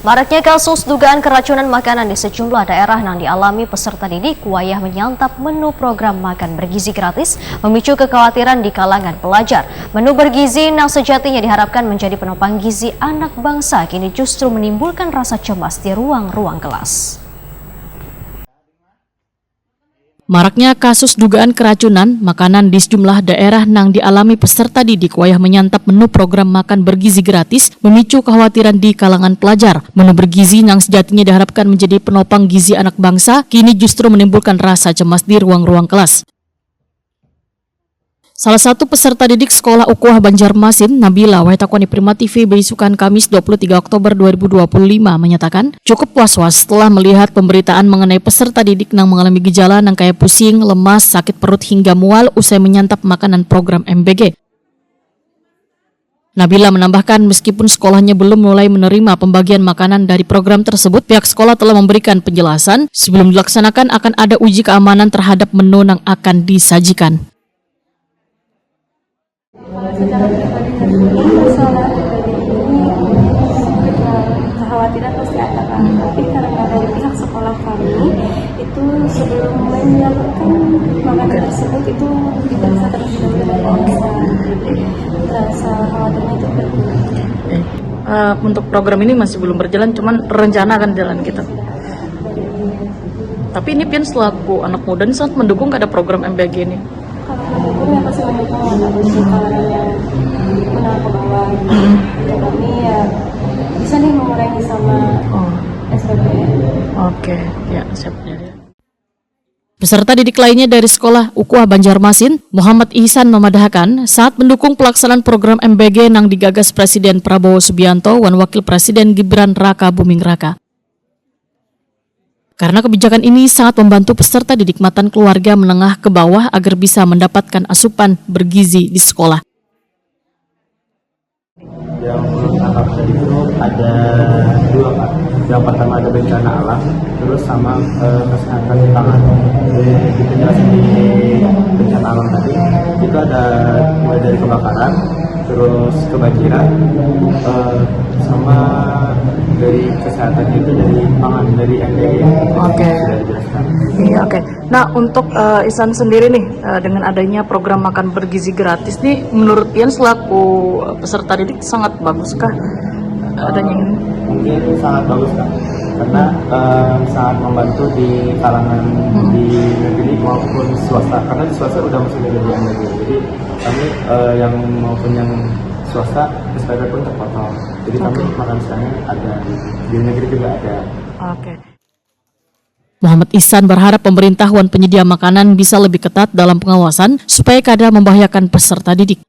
Maraknya kasus dugaan keracunan makanan di sejumlah daerah yang dialami peserta didik wayah menyantap menu program makan bergizi gratis memicu kekhawatiran di kalangan pelajar. Menu bergizi yang sejatinya diharapkan menjadi penopang gizi anak bangsa kini justru menimbulkan rasa cemas di ruang-ruang kelas. Maraknya kasus dugaan keracunan makanan di sejumlah daerah yang dialami peserta didik wayah menyantap menu program makan bergizi gratis memicu kekhawatiran di kalangan pelajar. Menu bergizi yang sejatinya diharapkan menjadi penopang gizi anak bangsa kini justru menimbulkan rasa cemas di ruang-ruang kelas. Salah satu peserta didik sekolah Ukhuwah Banjarmasin, Nabila Wahitakwani Prima TV beisukan Kamis 23 Oktober 2025 menyatakan cukup was-was setelah melihat pemberitaan mengenai peserta didik yang mengalami gejala yang kayak pusing, lemas, sakit perut hingga mual usai menyantap makanan program MBG. Nabila menambahkan meskipun sekolahnya belum mulai menerima pembagian makanan dari program tersebut, pihak sekolah telah memberikan penjelasan sebelum dilaksanakan akan ada uji keamanan terhadap menu yang akan disajikan. Secara pribadi masalah dari ini kekhawatiran pasti ada kan, tapi karena dari pihak sekolah kami itu sebelum menyalurkan makanan tersebut itu diperiksa terlebih dahulu dari OSA, jadi rasa khawatirnya itu berkurang. Untuk program ini masih belum berjalan, cuman rencana akan jalan gitu. Tapi ini Pian selaku anak muda ini sangat mendukung ada program MBG ini. Kalau mendukung ya pasti mendukung anak kalangan yang menengah ke bawah. Kami ya bisa nih mengurangi sama SPP. Oke, ya siap ya. Peserta didik lainnya dari sekolah Ukhuwah Banjarmasin, Muhammad Ihsan memadahkan saat mendukung pelaksanaan program MBG yang digagas Presiden Prabowo Subianto dan Wakil Presiden Gibran Raka Buming Raka. Karena kebijakan ini sangat membantu peserta didik matan keluarga menengah ke bawah agar bisa mendapatkan asupan bergizi di sekolah. Yang menurut kakak tadi itu ada dua Pak. Yang pertama ada bencana alam, terus sama kesehatan di pangan. Di penjelasan di bencana alam tadi itu ada mulai dari kebakaran, terus kebanjiran, sama dari kesehatannya itu dari pangan, dari MBG. Oke. Iya, oke. Nah, untuk Ihsan sendiri nih dengan adanya program makan bergizi gratis nih, menurut Ian selaku peserta didik sangat baguskah adanya ini? Mungkin sangat bagus kan, karena sangat membantu di kalangan di negeri maupun swasta. Karena di swasta udah masuk dari MBG, jadi kami yang maupun yang swasta SPP pun terpotong. Jadi kami makan siangnya ada di negeri juga ada. Oke. Muhammad Ihsan berharap pemerintah dan penyedia makanan bisa lebih ketat dalam pengawasan supaya kada membahayakan peserta didik.